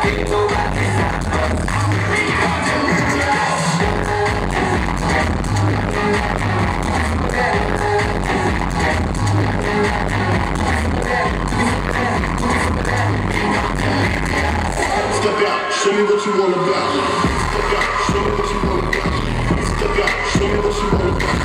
Step out, show me what you all about. Step out, show me what you all about. Step out, show me what you all about.